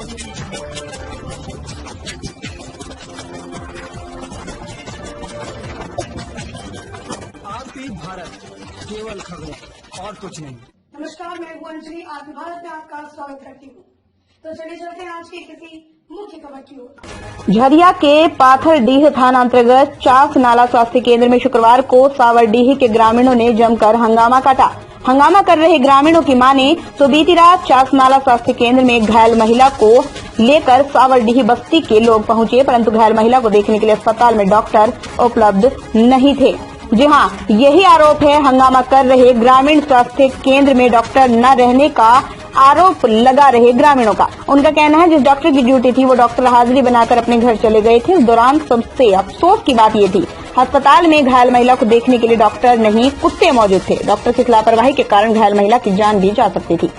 आपकी भारत, केवल खबरें और कुछ नहीं। नमस्कार, मैं हूं अंजलि। आपकी भारत में आपका स्वागत करती हूँ। तो चलिए चलते हैं आज की किसी मुख्य खबर की ओर। झरिया के पाथरडीह थाना अंतर्गत चास नाला स्वास्थ्य केंद्र में शुक्रवार को सावरडीह के ग्रामीणों ने जमकर हंगामा काटा। हंगामा कर रहे ग्रामीणों की माने तो बीती रात चास नाला स्वास्थ्य केंद्र में घायल महिला को लेकर सावरडीह बस्ती के लोग पहुंचे, परंतु घायल महिला को देखने के लिए अस्पताल में डॉक्टर उपलब्ध नहीं थे। जी हां, यही आरोप है हंगामा कर रहे ग्रामीण स्वास्थ्य केंद्र में डॉक्टर न रहने का आरोप लगा रहे ग्रामीणों का। उनका कहना है जिस डॉक्टर की ड्यूटी थी वो डॉक्टर हाजिरी बनाकर अपने घर चले गए थे। इस दौरान सबसे अफसोस की बात ये थी अस्पताल में घायल महिला को देखने के लिए डॉक्टर नहीं, कुत्ते मौजूद थे। डॉक्टर की लापरवाही के कारण घायल महिला की जान भी जा सकती थी।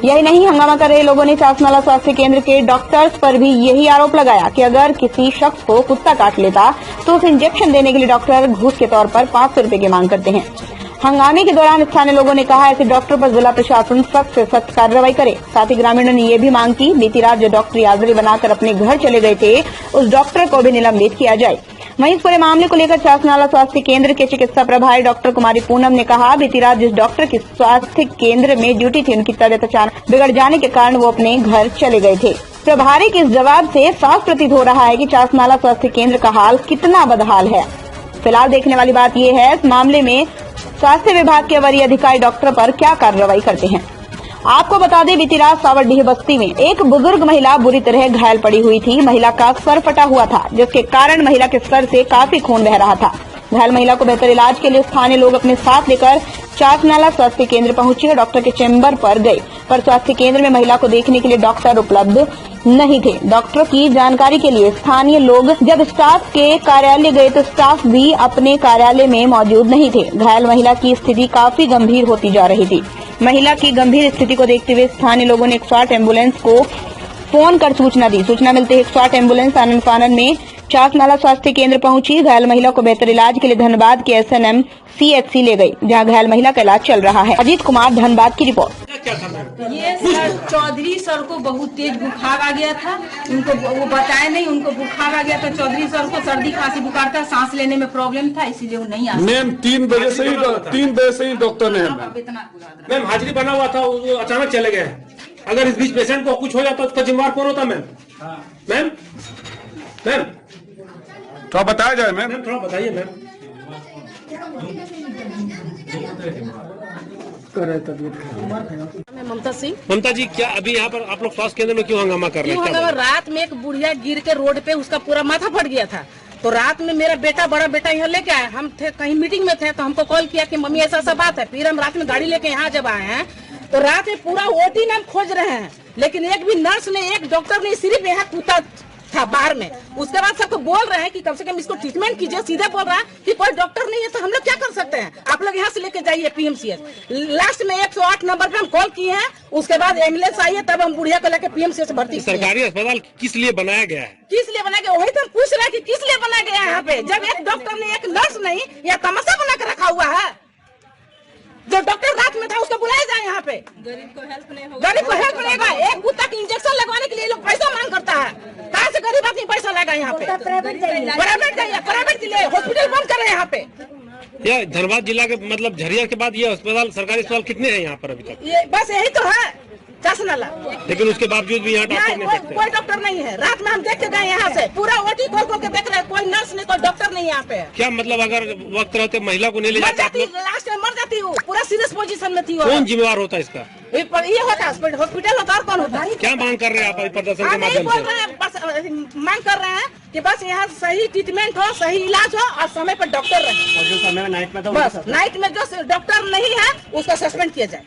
यही नहीं, हंगामा कर रहे लोगों ने चास नाला स्वास्थ्य केंद्र के डॉक्टर्स पर भी यही आरोप लगाया कि अगर किसी शख्स को कुत्ता काट लेता तो उसे इंजेक्शन देने के लिए डॉक्टर घूस के तौर पर 500 रुपए की मांग करते हैं। हंगामे के दौरान स्थानीय लोगों ने कहा ऐसे डॉक्टर पर जिला प्रशासन सख्त से सख्त कार्रवाई करे। साथ ही ग्रामीणों ने ये भी मांग की बीती रात जो डॉक्टर हाजिरी बनाकर अपने घर चले गए थे उस डॉक्टर को भी निलंबित किया जाए। वहीं इस पूरे मामले को लेकर चास नाला स्वास्थ्य केंद्र के चिकित्सा प्रभारी डॉक्टर कुमारी पूनम ने कहा बीती रात जिस डॉक्टर की स्वास्थ्य केंद्र में ड्यूटी थी उनकी तबीयत अचानक बिगड़ जाने के कारण वो अपने घर चले गए थे। प्रभारी के इस जवाब से साफ प्रतीत हो रहा है कि चास नाला स्वास्थ्य केंद्र का हाल कितना बदहाल है। फिलहाल देखने वाली बात यह है इस मामले में स्वास्थ्य विभाग के वरीय अधिकारी डॉक्टर पर क्या कार्रवाई करते हैं। आपको बता दें बीती रात सावरडीह बस्ती में एक बुजुर्ग महिला बुरी तरह घायल पड़ी हुई थी। महिला का सर फटा हुआ था जिसके कारण महिला के सर से काफी खून बह रहा था। घायल महिला को बेहतर इलाज के लिए स्थानीय लोग अपने साथ लेकर चास नाला स्वास्थ्य केंद्र पहुंचे और डॉक्टर के चेंबर पर गए, पर स्वास्थ्य केंद्र में महिला को देखने के लिए डॉक्टर उपलब्ध नहीं थे। डॉक्टर की जानकारी के लिए स्थानीय लोग जब स्टाफ के कार्यालय गए तो स्टाफ भी अपने कार्यालय में मौजूद नहीं थे। घायल महिला की स्थिति काफी गंभीर होती जा रही थी। महिला की गंभीर स्थिति को देखते हुए स्थानीय लोगों ने 108 एम्बुलेंस को फोन कर सूचना दी। सूचना मिलते ही 108 एम्बुलेंस आनन फानन में चास नाला स्वास्थ्य केंद्र पहुंची। घायल महिला को बेहतर इलाज के लिए धनबाद के SNM CHC ले गई, जहां घायल महिला का इलाज चल रहा है। अजीत कुमार, धनबाद की रिपोर्ट। ये सर चौधरी सर को बहुत तेज बुखार आ गया था, उनको वो बताए नहीं, उनको बुखार आ गया था। चौधरी सर को सर्दी खांसी बुखार था, सांस लेने में प्रॉब्लम था, इसीलिए वो नहीं आ सके। मैम 3 बजे से ही डॉक्टर ने मैम हाजिरी बना हुआ था, वो अचानक चले गए। अगर इस बीच पेशेंट को कुछ हो जाता तो उसका जिम्मेवार कौन होता मैम? मैम मैम थोड़ा बताया जाए मैम। थोड़ा बताइए मैम। ममता सिंह। ममता जी, क्या अभी यहाँ पर आप लोग स्वास्थ्य केंद्र में क्यों हंगामा कर रहे हैं? रात में एक बुढ़िया गिर के रोड पे उसका पूरा माथा फट गया था, तो रात में मेरा बेटा बड़ा बेटा यहाँ लेके आया। हम थे कहीं मीटिंग में थे तो हमको कॉल किया कि मम्मी ऐसा ऐसा बात है। फिर हम रात में गाड़ी लेके यहाँ जब आए हैं तो रात में पूरा OT नाम खोज रहे हैं, लेकिन एक भी नर्स ने, एक डॉक्टर ने, सिर्फ यहाँ कुत्ता था बाहर में। उसके बाद सबको बोल रहे हैं कि कम से कम इसको ट्रीटमेंट कीजिए। सीधे बोल रहा है कि कोई डॉक्टर नहीं है, तो हम लोग क्या कर सकते हैं? आप लोग यहाँ से लेके जाइए PMCH। लास्ट में 108 नंबर पे हम कॉल किए हैं, उसके बाद एम्बुलेंस आई है, तब हम बुढ़िया को लेकर PMCH भर्ती। सरकारी अस्पताल किस लिए बनाया गया है? किस लिए बनाया गया, वही तो हम पूछ रहे हैं कि किस लिए बनाया गया है यहाँ पे, जब एक डॉक्टर ने, एक नर्स नहीं, या तमाशा बना कर रखा हुआ है। जो डॉक्टर रात में था उसको बुलाया जाए यहाँ पे। गरीब को हेल्प नहीं होगा। गरीब को हेल्प नहीं होगा। एक कुत्ता की इंजेक्शन लगवाने के लिए लोग पैसा मांग करता है। कहाँ से गरीब आदमी पैसा लगा यहाँ पे? प्राइवेट जाइए, प्राइवेट के लिए हॉस्पिटल बंद कर रहे हैं यहाँ पे। यह धनबाद जिला के मतलब झरिया के बाद ये अस्पताल, सरकारी अस्पताल कितने हैं यहाँ पर अभी तक? ये बस यही तो है चास नाला। लेकिन उसके बावजूद भी यहाँ डॉक्टर नहीं सकते। कोई डॉक्टर नहीं है। रात में हम देख के गए यहाँ से, पूरा OT खोल के देख रहे हैं, कोई नर्स नहीं, कोई डॉक्टर नहीं यहाँ पे। क्या मतलब अगर वक्त रहते महिला को नहीं ले जाते? लास्ट में मर जाती हूँ, पूरा सीरियस पोजीशन में थी। कौन जिम्मेवार होता है इसका? ये होता है हॉस्पिटल होता, और कौन होता है? क्या मांग कर रहे हैं आप प्रदर्शन के माध्यम से? मांग कर रहे हैं कि बस यहाँ सही ट्रीटमेंट हो, सही इलाज हो और समय पर डॉक्टर रहे। और जो समय में नाइट में था, बस नाइट में जो डॉक्टर नहीं है उसका सस्पेंड किया जाए।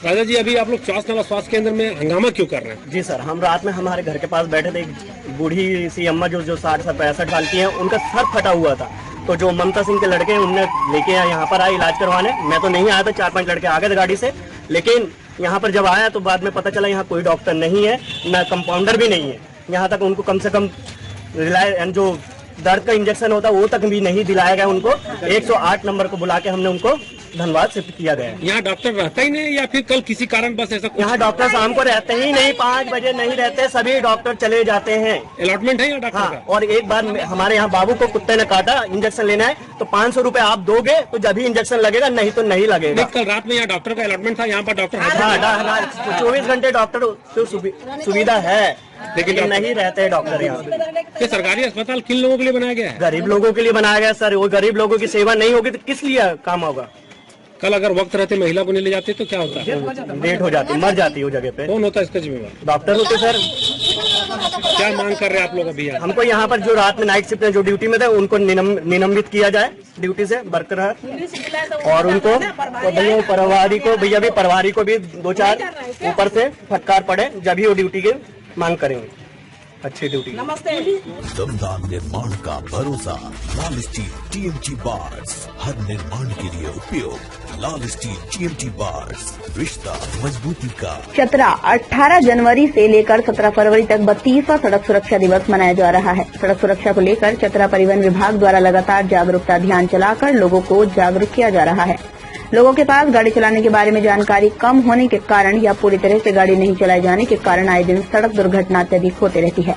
राजा जी, अभी आप लोग चास नाला स्वास्थ्य केंद्र में हंगामा क्यों कर रहे हैं? जी सर, हम रात में हमारे घर के पास बैठे थे, एक बूढ़ी सी अम्मा जो 60 से 65 साल की है, उनका सर फटा हुआ था। तो जो ममता सिंह के लड़के हैं उनने लेके यहाँ पर आए इलाज करवाने। मैं तो नहीं आया था, 4-5 लड़के आ गए थे गाड़ी से, लेकिन यहाँ पर जब आया तो बाद में पता चला यहाँ कोई डॉक्टर नहीं है, न कंपाउंडर भी नहीं है। यहाँ तक उनको कम से कम जो दर्द का इंजेक्शन होता है वो तक भी नहीं दिलाया गया उनको। 108 नंबर को बुला के हमने उनको धनबाद शिफ्ट किया गया है। यहाँ डॉक्टर रहता ही नहीं या फिर कल किसी कारण बस ऐसा? यहाँ डॉक्टर शाम को रहते ही नहीं, 5 बजे नहीं रहते, सभी डॉक्टर चले जाते हैं। अलॉटमेंट है यहाँ डॉक्टर हाँ, का? और एक बार हमारे यहाँ बाबू को कुत्ते ने काटा, इंजेक्शन लेना है तो 500 रुपए आप दोगे तो जब ही इंजेक्शन लगेगा, नहीं तो नहीं लगेगा। कल रात में यहाँ डॉक्टर का अलॉटमेंट था, यहाँ पर डॉक्टर हाँ, 24 घंटे डॉक्टर तो सुविधा है, लेकिन नहीं रहते डॉक्टर यहाँ। ये सरकारी अस्पताल किन लोगों के लिए बनाया गया है? गरीब लोगों के लिए बनाया गया सर। वो गरीब लोगों की सेवा नहीं होगी तो किस लिए काम होगा? कल अगर वक्त रहते महिला को नहीं ले जाते तो क्या होता है? लेट हो जाती, मर जाती है वो जगह पे। कौन होता है इसका जिम्मेवार? डॉक्टर होते सर। क्या मांग कर रहे हैं आप लोग अभी? हमको यहाँ पर जो रात में नाइट शिफ्ट में जो ड्यूटी में थे उनको निलंबित किया जाए ड्यूटी से बरकरार, और उनको भैया प्रभारी को भी 2-4 ऊपर से फटकार पड़े जब ही वो ड्यूटी की मांग करेंगे, अच्छी ड्यूटी। दमदार निर्माण का भरोसा, लाल स्टील TMT बार्स, हर निर्माण के लिए उपयोग। लाल स्टील TMT बार्स, रिश्ता मजबूती का। चतरा 18 जनवरी से लेकर 17 फरवरी तक 32वां सड़क सुरक्षा दिवस मनाया जा रहा है। सड़क सुरक्षा को लेकर चतरा परिवहन विभाग द्वारा लगातार जागरूकता अभियान चलाकर लोगों को जागरूक किया जा रहा है। लोगों के पास गाड़ी चलाने के बारे में जानकारी कम होने के कारण या पूरी तरह से गाड़ी नहीं चलाए जाने के कारण आए दिन सड़क दुर्घटना अत्यधिक होती रहती है।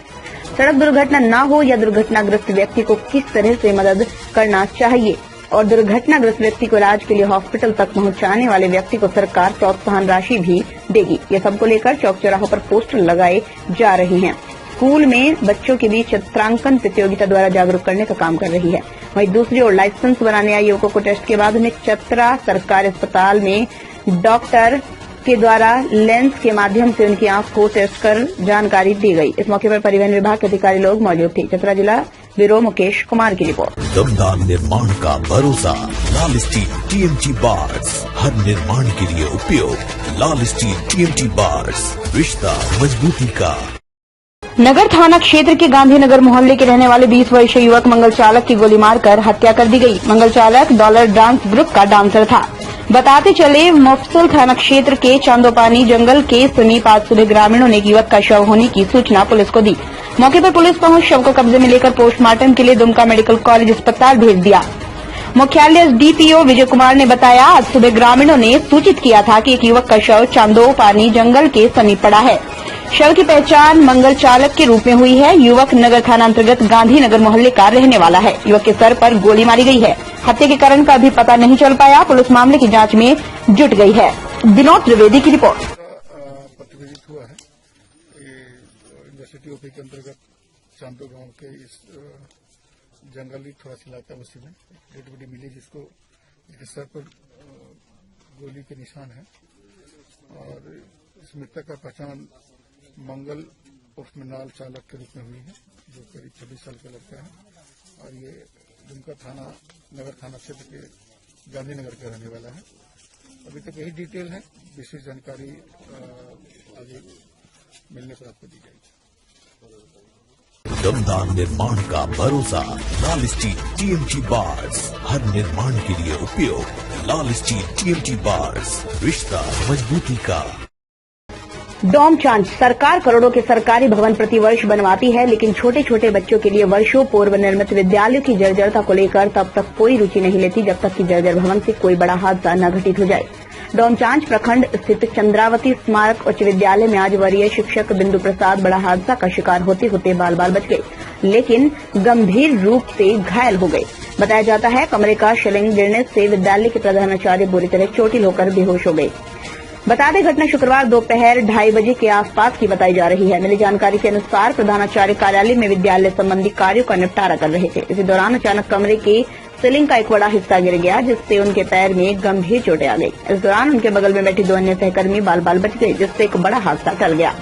सड़क दुर्घटना न हो या दुर्घटनाग्रस्त व्यक्ति को किस तरह से मदद करना चाहिए और दुर्घटनाग्रस्त व्यक्ति को इलाज के लिए हॉस्पिटल तक पहुंचाने वाले व्यक्ति को सरकार प्रोत्साहन राशि भी देगी। ये सबको लेकर चौक चौराहों पर पोस्टर लगाए जा रहे हैं। स्कूल में बच्चों के बीच चित्रांकन प्रतियोगिता द्वारा जागरूक करने का काम कर रही है। वहीं दूसरी ओर लाइसेंस बनाने आए युवकों को टेस्ट के बाद उन्हें चतरा सरकारी अस्पताल में डॉक्टर के द्वारा लेंस के माध्यम से उनकी आंख को टेस्ट कर जानकारी दी गई। इस मौके पर परिवहन विभाग के अधिकारी लोग मौजूद थे। चतरा जिला ब्यूरो मुकेश कुमार की रिपोर्ट। दमदार निर्माण का भरोसा, लाल स्टील TMT बार्स, हर निर्माण के लिए उपयोग। लाल स्टील TMT बार्स, रिश्ता मजबूती का। नगर थाना क्षेत्र के गांधीनगर मोहल्ले के रहने वाले 20 वर्षीय युवक मंगल चालक की गोली मारकर हत्या कर दी गई। मंगल चालक डॉलर डांस ग्रुप का डांसर था। बताते चले मुफस्सिल थाना क्षेत्र के चांदोपानी जंगल के समीप आज सुबह ग्रामीणों ने एक युवक का शव होने की सूचना पुलिस को दी। मौके पर पुलिस पहुंच शव को कब्जे में लेकर पोस्टमार्टम के लिए दुमका मेडिकल कॉलेज अस्पताल भेज दिया। मुख्यालय DPO विजय कुमार ने बताया, आज सुबह ग्रामीणों ने सूचित किया था कि एक युवक का शव चांदोपानी जंगल के समीप पड़ा है। शव की पहचान मंगल चालक के रूप में हुई है। युवक नगर थाना अंतर्गत गांधीनगर मोहल्ले का रहने वाला है। युवक के सर पर गोली मारी गई है। हत्या के कारण का अभी पता नहीं चल पाया। पुलिस मामले की जांच में जुट गई है। विनोद त्रिवेदी की रिपोर्ट। प्रतिबंधित हुआ है यूनिवर्सिटी ओपी के अंतर्गत चांदो गांव के इस जंगली थोड़ा सा इलाका है, उसी में डेड बॉडी मिली जिसको इसके सर पर गोली के निशान है और इस मृतक का पहचान मंगल उर्फ मृणाल चालक के रूप में हुई है, जो करीब 26 साल का लड़का है और ये दुमका थाना नगर थाना क्षेत्र के गांधीनगर का रहने वाला है। अभी तक यही डिटेल है, विशेष जानकारी आगे मिलने पर आपको दी जाएगी। दमदार निर्माण का भरोसा, लाल स्टील TMT बार्स, हर निर्माण के लिए उपयोग। लाल स्टील TMT बार्स, रिश्ता मजबूती का। डोम चांच सरकार करोड़ों के सरकारी भवन प्रतिवर्ष बनवाती है, लेकिन छोटे छोटे बच्चों के लिए वर्षों पूर्व निर्मित विद्यालयों की जर्जरता को लेकर तब तक कोई रुचि नहीं लेती जब तक कि जर्जर भवन से कोई बड़ा हादसा न घटित हो जाए। डोमचांच प्रखंड स्थित चंद्रावती स्मारक उच्च विद्यालय में आज वरीय शिक्षक बिंदु प्रसाद बड़ा हादसा का शिकार होते होते बाल बाल बच गए, लेकिन गंभीर रूप से घायल हो गए। बताया जाता है कमरे का शिलिंग गिरने से विद्यालय के प्रधानाचार्य बुरी तरह चोटिल होकर बेहोश हो गए। बता दें घटना शुक्रवार दोपहर 2:30 बजे के आसपास की बताई जा रही है। मिली जानकारी के अनुसार प्रधानाचार्य कार्यालय में विद्यालय संबंधी कार्यों का निपटारा कर रहे थे। इसी दौरान अचानक कमरे के सीलिंग का एक बड़ा हिस्सा गिर गया, जिससे उनके पैर में गंभीर चोटें आ गई। इस दौरान उनके बगल में बैठे 2 अन्य सहकर्मी बाल बाल बच गए, जिससे एक बड़ा हादसा टल गया।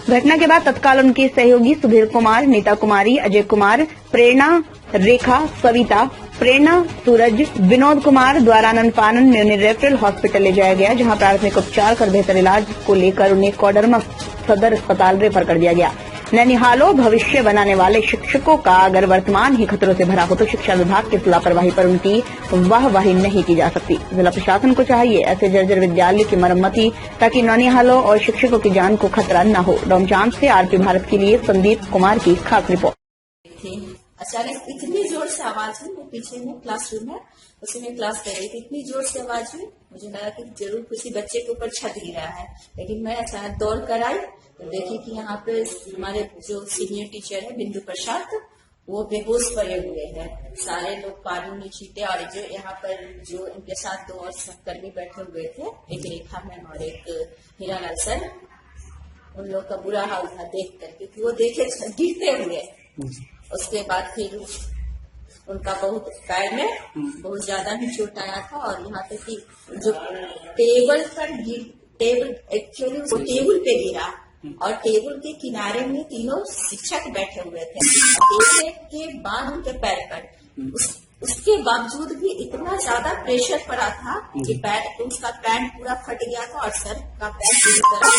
घटना के बाद तत्काल उनके सहयोगी सुधीर कुमार, नीता कुमारी, अजय कुमार, प्रेरणा, रेखा, सविता, प्रेरणा, सूरज, विनोद कुमार द्वारा आनंद में उन्हें रेफरल हॉस्पिटल ले जाया गया, जहां प्राथमिक उपचार कर बेहतर इलाज को लेकर उन्हें कोडरमा सदर अस्पताल रेफर कर दिया गया। ननिहालो भविष्य बनाने वाले शिक्षकों का अगर वर्तमान ही खतरों से भरा हो तो शिक्षा विभाग की लापरवाही पर उनकी वाहवाही नहीं की जा सकती। जिला प्रशासन को चाहिए ऐसे जर्जर विद्यालय की मरम्मती, ताकि ननिहालो और शिक्षकों की जान को खतरा न हो। डोमचांच से आरपी भारत के लिए संदीप कुमार की खास रिपोर्ट। अचानक इतनी जोर से आवाज है, वो पीछे में क्लासरूम है, उसी में क्लास कर रही थी, इतनी जोर से आवाज हुई, मुझे लगा कि जरूर किसी बच्चे के ऊपर छत गिरा है। लेकिन मैं अचानक दौड़ कर आई तो देखी कि यहाँ पे हमारे जो सीनियर टीचर है बिंदु प्रसाद, वो बेहोश पड़े हुए हैं। सारे लोग पानी में छीटे और जो यहाँ पर जो इनके साथ 2 और सहकर्मी बैठे हुए थे, एक रेखा मैम और एक हीरालाल सर, उन लोग का बुरा हाल था देख कर, क्योंकि वो देखे गिरते हुए। उसके बाद फिर उनका बहुत पैर में बहुत ज्यादा ही चोट आया था और यहाँ पे कि जो टेबल एक्चुअली टेबल पे गिरा और टेबल के किनारे में तीनों शिक्षक बैठे हुए थे। गिरने के बाद उनके पैर पर उसके बावजूद भी इतना ज्यादा प्रेशर पड़ा था कि पैर उसका पैंट पूरा फट गया था और सर का पैर पूरी तरह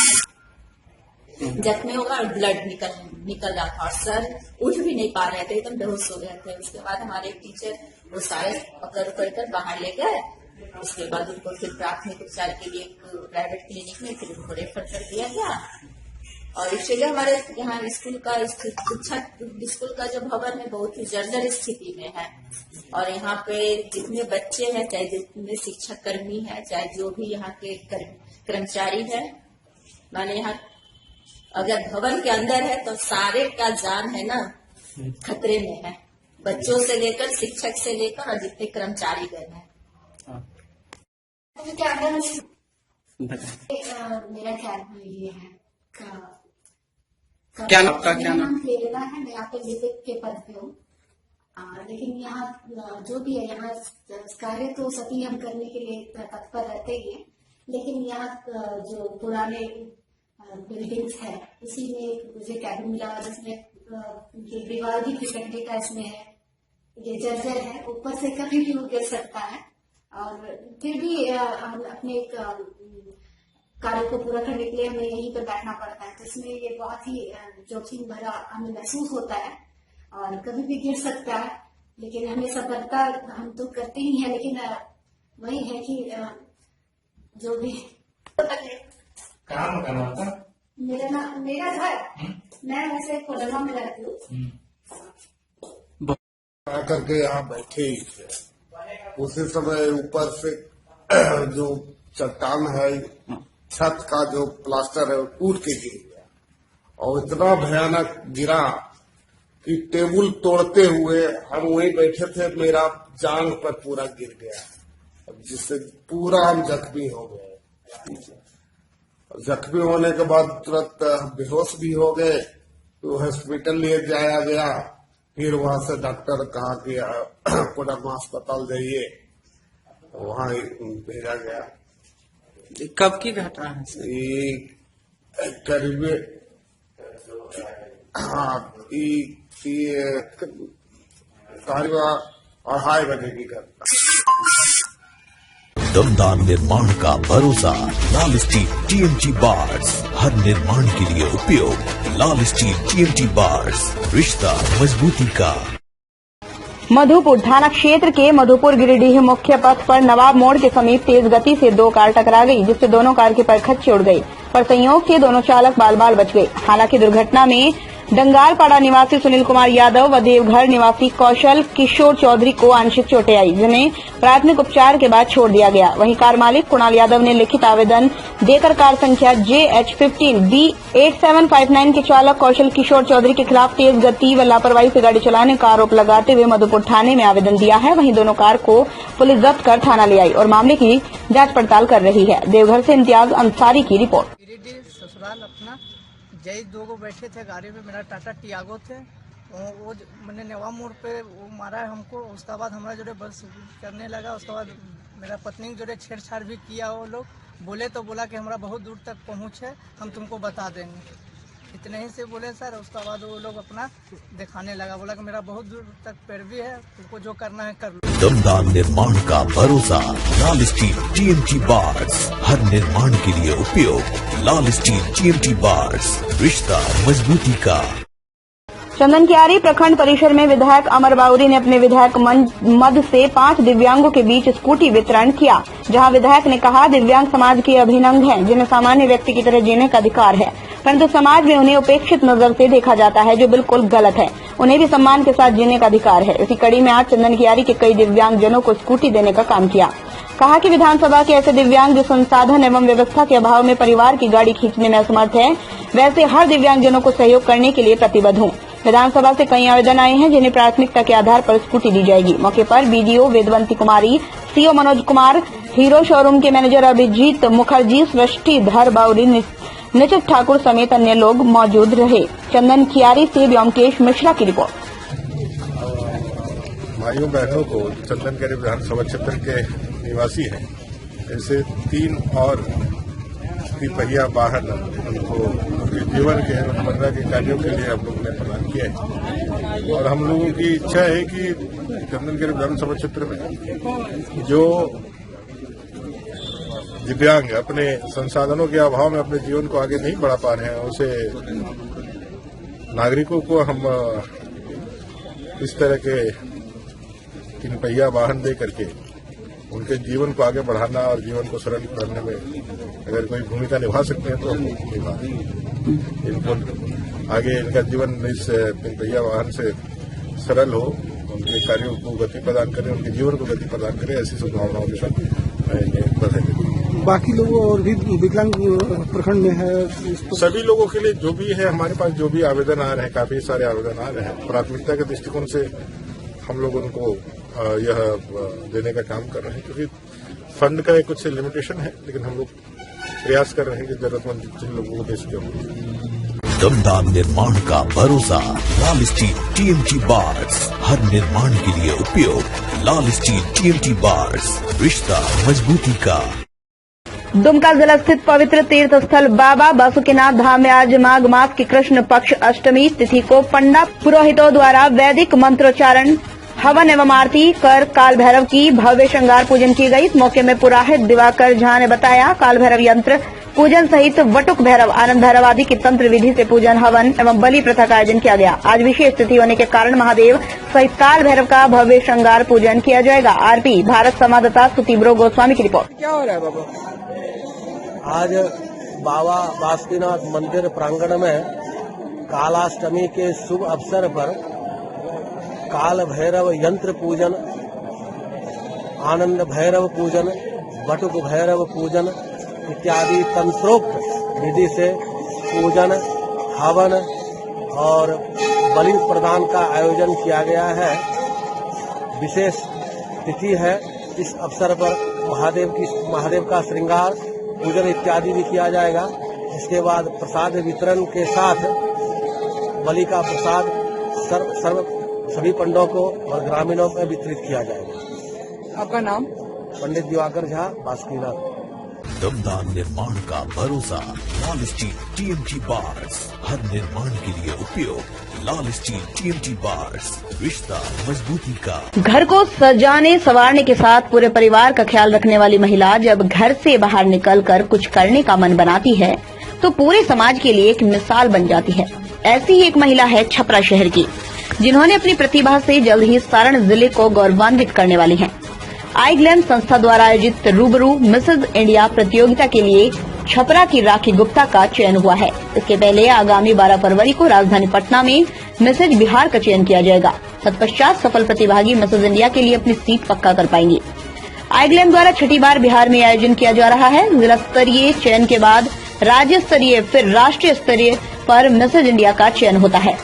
जख्मी होगा और ब्लड निकल रहा था और सर उठ भी नहीं पा रहे थे, एकदम बेहोश हो गए थे। उसके बाद हमारे एक टीचर वो सारे पकड़ कर बाहर ले गए। उसके बाद उनको फिर प्राथमिक उपचार के लिए प्राइवेट क्लिनिक में फिर उनको रेफर कर दिया गया। और इसलिए हमारे यहाँ स्कूल का जो भवन है बहुत ही जर्जर स्थिति में है और यहाँ पे जितने बच्चे हैं, चाहे जितने शिक्षक कर्मी है, चाहे जो भी यहाँ के कर्मचारी है, माने यहाँ अगर भवन के अंदर है तो सारे का जान है ना खतरे में है, बच्चों से लेकर शिक्षक से लेकर और जितने कर्मचारी गण हैं। मेरा ख्याल में ये है क्या आपका क्या नाम? प्रेरणा है, मैं यहाँ पे लिपिक के पद पे हूँ। लेकिन यहाँ जो भी है, यहाँ कार्य तो सभी हम करने के लिए तत्पर रहते ही हैं, लेकिन यहाँ जो पुराने बिल्डिंग्स है उसी में मुझे कैबिन मिला जिसमें ये दीवार भी फिसलने का इसमें है, ये जर्जर है, ऊपर से कभी भी वो गिर सकता है और फिर भी हम अपने कार्य को पूरा करने के लिए हमें यहीं पर बैठना पड़ता है। तो इसमें ये बहुत ही जोखिम भरा हमें महसूस होता है और कभी भी गिर सकता है, लेकिन हमें सतर्कता हम तो करते ही हैं, लेकिन वही है कि जो भी मेरा घर, मैं वैसे कोडरमा में रहती हूँ। आकर के यहाँ बैठे ही थे, उसी समय ऊपर से जो चट्टान है, छत का जो प्लास्टर है वो टूट के गिर गया और इतना भयानक गिरा कि टेबल तोड़ते हुए हम वहीं बैठे थे, मेरा जांग पर पूरा गिर गया, जिससे पूरा हम जख्मी हो गए। जख्मी होने के बाद तुरंत बेहोश भी हो गए, तो हॉस्पिटल ले जाया गया। फिर वहां से डॉक्टर कहा कि कोडरमा अस्पताल जाइए, वहां भेजा गया। कब की घटना है? ये करीब करीब 2:30 बजे की घटना। दमदार निर्माण का भरोसा, लाल स्टील टीएमटी बार्स, हर निर्माण के लिए उपयोग। लाल स्टील टीएमटी बार्स, रिश्ता मजबूती का। मधुपुर थाना क्षेत्र के मधुपुर गिरिडीह मुख्य पथ पर नवाब मोड़ के समीप तेज गति से 2 कार टकरा गई, जिससे दोनों कार के परखच्चे उड़ गई, पर संयोग से दोनों चालक बाल बाल बच गए। हालांकि दुर्घटना में डंगालपाड़ा निवासी सुनील कुमार यादव व देवघर निवासी कौशल किशोर चौधरी को आंशिक चोटें आई, जिन्हें प्राथमिक उपचार के बाद छोड़ दिया गया। वहीं कार मालिक कुणाल यादव ने लिखित आवेदन देकर कार संख्या JH15B8759 के चालक कौशल किशोर चौधरी के खिलाफ तेज गति व लापरवाही से गाड़ी चलाने का आरोप लगाते हुए मधुपुर थाने में आवेदन दिया है। वहीं दोनों कार को पुलिस जब्त कर थाना ले आई और मामले की जांच पड़ताल कर रही है। देवघर से इम्तियाज अंसारी की रिपोर्ट। ससुराल अपना जय 2 बैठे थे गाड़ी में, मेरा टाटा टियागो थे, वो मैंने नवा मोड़ पे वो मारा है हमको। उसके बाद हमारा जो बस करने लगा, उसके बाद मेरा पत्नी जो छेड़छाड़ भी किया। वो लोग बोले तो बोला कि हमारा बहुत दूर तक पहुँच है, हम तुमको बता देंगे, इतने ही से बोले सर। उसके बाद वो लोग अपना दिखाने लगा, बोला कि मेरा बहुत दूर तक पैरवी है, तुमको जो करना है कर लो। दमदार निर्माण का भरोसा, लाल स्टील टीएमटी बार्स, हर निर्माण के लिए उपयोग। लाल स्टील टीएमटी बार्स, रिश्ता मजबूती का। चंदनकियारी प्रखंड परिसर में विधायक अमर बाउरी ने अपने विधायक मद से 5 दिव्यांगों के बीच स्कूटी वितरण किया, जहां विधायक ने कहा दिव्यांग समाज के अभिन्न अंग हैं, जिन्हें सामान्य व्यक्ति की तरह जीने का अधिकार है। परंतु समाज में उन्हें उपेक्षित नजर से देखा जाता है, जो बिल्कुल गलत है। उन्हें भी सम्मान के साथ जीने का अधिकार है। इसी कड़ी में आज चंदन कियारी के कई दिव्यांगजनों को स्कूटी देने का काम किया। कहा कि विधानसभा के ऐसे दिव्यांग जो संसाधन एवं व्यवस्था के अभाव में परिवार की गाड़ी खींचने में असमर्थ है, वैसे हर दिव्यांगजनों को सहयोग करने के लिए प्रतिबद्ध हूँ। विधानसभा से कई आवेदन आए हैं, जिन्हें प्राथमिकता के आधार पर स्कूटी दी जाएगी। मौके पर BDO Vedvanti Kumari, CO Manoj Kumar, Hero showroom के मैनेजर अभिजीत मुखर्जी, सृष्टि धर बाउरी, निचित ठाकुर समेत अन्य लोग मौजूद रहे। चंदन कियारी से व्योमकेश मिश्रा की रिपोर्ट। भाइयों बहनों को चंदन कियारी विधानसभा क्षेत्र के निवासी हैं, ऐसे 3 और पहिया वाहन उनको उनके जीवन के रोजमर्रा के कार्यों के लिए हम लोगों ने प्रदान किया है। और हम लोगों की इच्छा है कि चंदन कियारी विधानसभा क्षेत्र में जो दिव्यांग अपने संसाधनों के अभाव में अपने जीवन को आगे नहीं बढ़ा पा रहे हैं, उसे नागरिकों को हम इस तरह के 3 पहिया वाहन दे करके उनके जीवन को आगे बढ़ाना और जीवन को सरल करने में अगर कोई भूमिका निभा सकते हैं तो हम निभा इनको आगे इनका जीवन इस 3 पहिया वाहन से सरल हो, उनके कार्यों को गति प्रदान करें, उनके जीवन को गति प्रदान करें, ऐसी शुभकामनाओं के साथ मैं इन्हें बधाई देता हूं। बाकी लोगों और भी विकलांग प्रखंड में है, सभी लोगों के लिए जो भी है हमारे पास जो भी आवेदन आ रहे हैं, काफी सारे आवेदन आ रहे हैं, प्राथमिकता के दृष्टिकोण से हम लोग उनको यह देने का काम कर रहे हैं, क्योंकि फंड का कुछ लिमिटेशन है, लेकिन हम लोग प्रयास कर रहे हैं कि जरूरतमंद जिन लोगों को दे सके। दमदार निर्माण का भरोसा लाल स्टील टीएमटी बार्स, हर निर्माण के लिए उपयोग। लाल स्टील टीएमटी बार्स, रिश्ता मजबूती का। दुमका जिला स्थित पवित्र तीर्थ स्थल बाबा बासुकीनाथ धाम में आज माघ मास की कृष्ण पक्ष अष्टमी तिथि को पंडा पुरोहितों द्वारा वैदिक मंत्रोच्चारण, हवन एवं आरती कर काल भैरव की भव्य श्रृंगार पूजन की गई। इस मौके में पुरोहित दिवाकर झा ने बताया, काल भैरव यंत्र पूजन सहित वटुक भैरव, आनंद भैरव आदि की तंत्र विधि से पूजन, हवन एवं बलि प्रथा का आयोजन किया गया। आज विशेष तिथि होने के कारण महादेव सहित काल भैरव का भव्य श्रृंगार पूजन किया जाएगा। आरपी भारत संवाददाता सुतीब्रो गोस्वामी की रिपोर्ट। क्या हो रहा है बाबा? आज बाबा बासुकीनाथ मंदिर प्रांगण में कालाष्टमी के शुभ अवसर पर काल भैरव यंत्र पूजन, आनंद भैरव पूजन, बटुक भैरव पूजन इत्यादि तंत्रोक्त विधि से पूजन, हवन और बलि प्रदान का आयोजन किया गया है। विशेष तिथि है, इस अवसर पर महादेव का श्रृंगार पूजन इत्यादि भी किया जाएगा। इसके बाद प्रसाद वितरण के साथ बलि का प्रसाद सभी पंडों को और ग्रामीणों में वितरित किया जाएगा। आपका नाम? पंडित दिवाकर झा, बासुकीनाथ। दमदार निर्माण का भरोसा लाल स्टील टीएमटी बार्स, हर निर्माण के लिए उपयोग। लाल स्टील टीएमटी बार्स, रिश्ता मजबूती का। घर को सजाने संवारने के साथ पूरे परिवार का ख्याल रखने वाली महिला जब घर से बाहर निकलकर कुछ करने का मन बनाती है तो पूरे समाज के लिए एक मिसाल बन जाती है। ऐसी ही एक महिला है छपरा शहर की, जिन्होंने अपनी प्रतिभा से जल्द ही सारण जिले को गौरवान्वित करने वाली हैं। आई ग्लैम संस्था द्वारा आयोजित रूबरू मिसेज इंडिया प्रतियोगिता के लिए छपरा की राखी गुप्ता का चयन हुआ है। इसके पहले आगामी 12 फरवरी को राजधानी पटना में मिसेज बिहार का चयन किया जाएगा। तत्पश्चात सफल प्रतिभागी मिसेज इंडिया के लिए अपनी सीट पक्का कर पाएंगी। आई ग्लैम द्वारा छठी बार बिहार में आयोजन किया जा रहा है। जिला स्तरीय चयन के बाद राज्य स्तरीय फिर राष्ट्रीय स्तरीय पर मिसेज इंडिया का चयन होता है।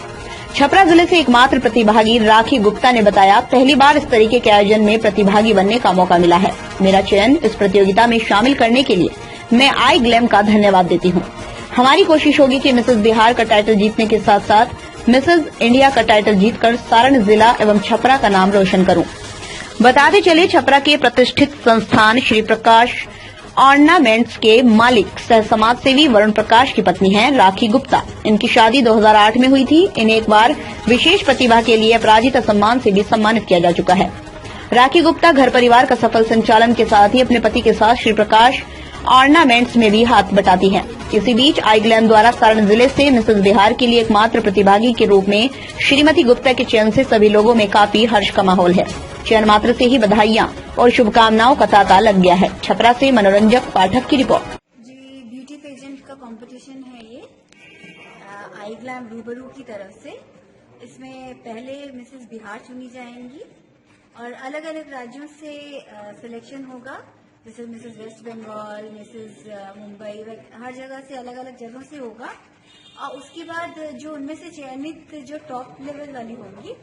छपरा जिले से एकमात्र प्रतिभागी राखी गुप्ता ने बताया, पहली बार इस तरीके के आयोजन में प्रतिभागी बनने का मौका मिला है। मेरा चयन इस प्रतियोगिता में शामिल करने के लिए मैं आई ग्लैम का धन्यवाद देती हूँ। हमारी कोशिश होगी कि मिसेज बिहार का टाइटल जीतने के साथ साथ मिसेज इंडिया का टाइटल जीतकर सारण जिला एवं छपरा का नाम रोशन करूं। बताते चले, छपरा के प्रतिष्ठित संस्थान श्री प्रकाश ऑर्नामेंट्स के मालिक सह समाज सेवी वरुण प्रकाश की पत्नी हैं राखी गुप्ता। इनकी शादी 2008 में हुई थी। इन्हें एक बार विशेष प्रतिभा के लिए अपराजिता सम्मान से भी सम्मानित किया जा चुका है। राखी गुप्ता घर परिवार का सफल संचालन के साथ ही अपने पति के साथ श्री प्रकाश ऑर्नामेंट्स में भी हाथ बटाती हैं। इसी बीच आई ग्लैम द्वारा सारण जिले से मिसेज बिहार के लिए एकमात्र प्रतिभागी के रूप में श्रीमती गुप्ता के चयन से सभी लोगों में काफी हर्ष का माहौल है। चयन मात्र से ही बधाइयां और शुभकामनाओं का तांता लग गया है। छपरा से मनोरंजक पाठक की रिपोर्ट। जी, ब्यूटी पेजेंट का कंपटीशन है ये। आई ग्लैम रूबरू की तरफ से। इसमें पहले मिसेस बिहार चुनी जाएंगी और अलग अलग राज्यों से सिलेक्शन होगा, जैसे मिसेस वेस्ट बंगाल, मिसेस मुंबई, हर जगह से अलग अलग जगहों से होगा। और उसके बाद जो उनमें से चयनित जो टॉप लेवल वाली होंगी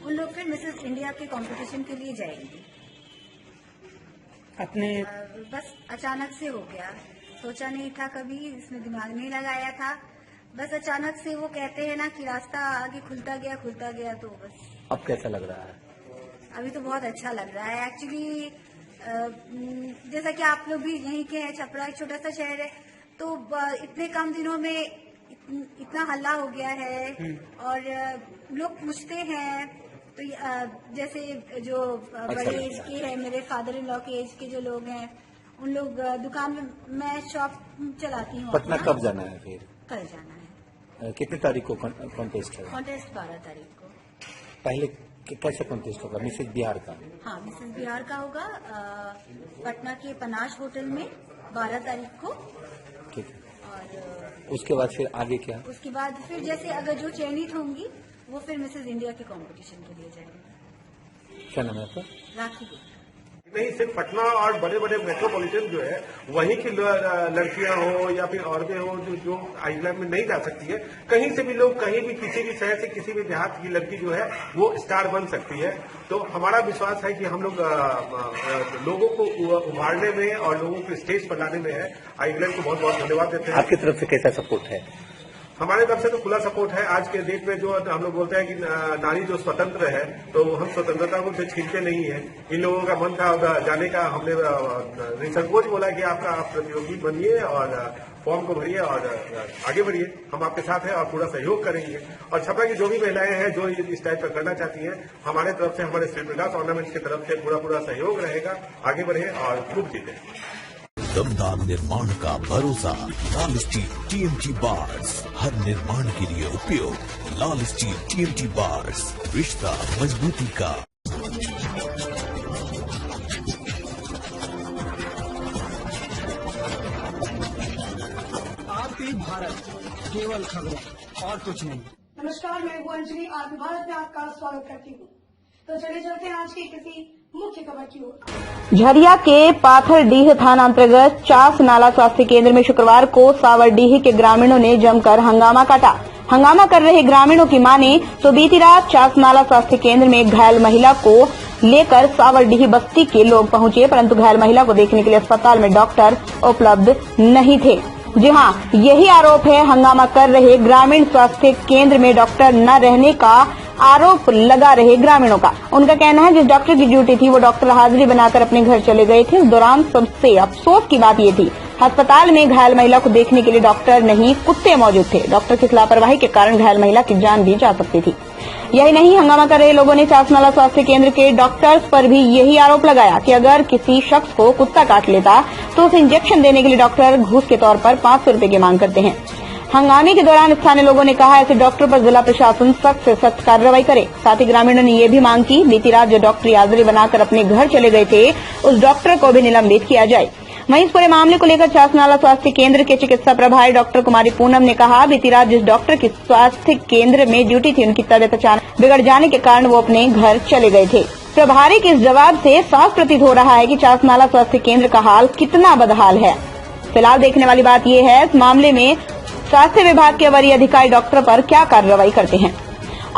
उन लोग फिर मिसेस इंडिया के कंपटीशन के लिए जाएंगी। अपने बस अचानक से हो गया, सोचा नहीं था, कभी इसमें दिमाग नहीं लगाया था, बस अचानक से वो कहते हैं ना कि रास्ता आगे खुलता गया तो बस। अब कैसा लग रहा है? अभी तो बहुत अच्छा लग रहा है एक्चुअली। जैसा कि आप लोग भी यहीं के हैं, छपरा एक छोटा सा शहर है, तो इतने कम दिनों में इतना हल्ला हो गया है और लोग पूछते हैं। तो जैसे जो बड़े एज के हैं, मेरे फादर इन लॉ के एज के जो लोग हैं, उन लोग दुकान में, मैं शॉप चलाती हूँ। पटना कब जाना है फिर? कल जाना है। कितनी तारीख को कॉन्टेस्ट है? कॉन्टेस्ट 12 तारीख को। पहले कैसे कॉन्टेस्ट होगा? मिसेस बिहार का? हाँ, मिसेस बिहार का होगा पटना के पनाश होटल में 12 तारीख को। ठीक है। और उसके बाद फिर आगे क्या? उसके बाद फिर जैसे अगर जो चयनित होंगी वो फिर मिसेस इंडिया के कंपटीशन के लिए जाएंगे। क्या नाम है आपका? राखी। नहीं सिर्फ पटना और बड़े बड़े मेट्रोपॉलिटन जो है वहीं की लड़कियां हो या फिर औरतें हो जो आइलैंड में नहीं जा सकती है, कहीं से भी लोग कहीं भी किसी भी शहर से किसी भी देहात की लड़की जो है वो स्टार बन सकती है। तो हमारा विश्वास है कि हम लोग लोगों को उभारने में और लोगों को स्टेज पर लाने में है। आइलैंड को बहुत बहुत धन्यवाद देते हैं। आपकी तरफ से कैसा सपोर्ट है? हमारे तरफ से तो खुला सपोर्ट है। आज के डेट में जो हम लोग बोलते हैं कि नारी जो स्वतंत्र है, तो हम स्वतंत्रता को से छीनते नहीं है। इन लोगों का मन था जाने का, हमने निसंकोच बोला कि आप प्रतियोगी बनिए और फॉर्म को भरिए और आगे बढ़िए, हम आपके साथ हैं और पूरा सहयोग करेंगे। और छपरा की जो भी महिलाएं हैं जो इस टाइप का करना चाहती हैं, हमारे तरफ से, हमारे श्री प्रकाश ऑर्नामेंट्स की तरफ से पूरा सहयोग रहेगा। आगे बढ़े और खूब जीते। दमदार निर्माण का भरोसा, लाल स्टील टीएमटी बार्स, हर निर्माण के लिए उपयोग। लाल स्टील टीएमटी बार्स, रिश्ता मजबूती का। आरती भारत, केवल खबरें और कुछ नहीं। नमस्कार, मैं हूँ अंजलि, आरती भारत में आपका स्वागत करती हूँ। तो चलिए चलते हैं आज की किसी मुख्य खबर की ओर। झरिया के पाथरडीह थाना अंतर्गत चास नाला स्वास्थ्य केंद्र में शुक्रवार को सावरडीह के ग्रामीणों ने जमकर हंगामा काटा। हंगामा कर रहे ग्रामीणों की माने तो बीती रात चास नाला स्वास्थ्य केंद्र में एक घायल महिला को लेकर सावरडीह बस्ती के लोग पहुंचे, परंतु घायल महिला को देखने के लिए अस्पताल में डॉक्टर उपलब्ध नहीं थे। जी हां, यही आरोप है हंगामा कर रहे ग्रामीण स्वास्थ्य केंद्र में डॉक्टर न रहने का आरोप लगा रहे ग्रामीणों का। उनका कहना है जिस डॉक्टर की ड्यूटी थी वो डॉक्टर हाजिरी बनाकर अपने घर चले गए थे। इस दौरान सबसे अफसोस की बात ये थी अस्पताल में घायल महिला को देखने के लिए डॉक्टर नहीं, कुत्ते मौजूद थे। डॉक्टर की लापरवाही के कारण घायल महिला की जान भी जा सकती थी। यही नहीं, हंगामा कर रहे लोगों ने चास नाला स्वास्थ्य केंद्र के डॉक्टर्स पर भी यही आरोप लगाया कि अगर किसी शख्स को कुत्ता काट लेता तो उसे इंजेक्शन देने के लिए डॉक्टर घूस के तौर पर 500 रुपए की मांग करते हैं। हंगामे के दौरान स्थानीय लोगों ने कहा ऐसे डॉक्टर पर जिला प्रशासन सख्त से सख्त कार्रवाई करे। साथ ही ग्रामीणों ने ये भी मांग की बीती रात जो डॉक्टर हाजिरी बनाकर अपने घर चले गए थे उस डॉक्टर को भी निलंबित किया जाए। वहीं इस पूरे मामले को लेकर चास नाला स्वास्थ्य केंद्र के चिकित्सा प्रभारी डॉक्टर कुमारी पूनम ने कहा बीती रात जिस डॉक्टर की स्वास्थ्य केंद्र में ड्यूटी थी उनकी तबीयत अचानक बिगड़ जाने के कारण वो अपने घर चले गए थे। प्रभारी के इस जवाब से साफ प्रतीत हो रहा है कि चास नाला स्वास्थ्य केंद्र का हाल कितना बदहाल है। फिलहाल देखने वाली बात यह है इस मामले में स्वास्थ्य विभाग के वरीय अधिकारी डॉक्टर पर क्या कार्रवाई करते हैं।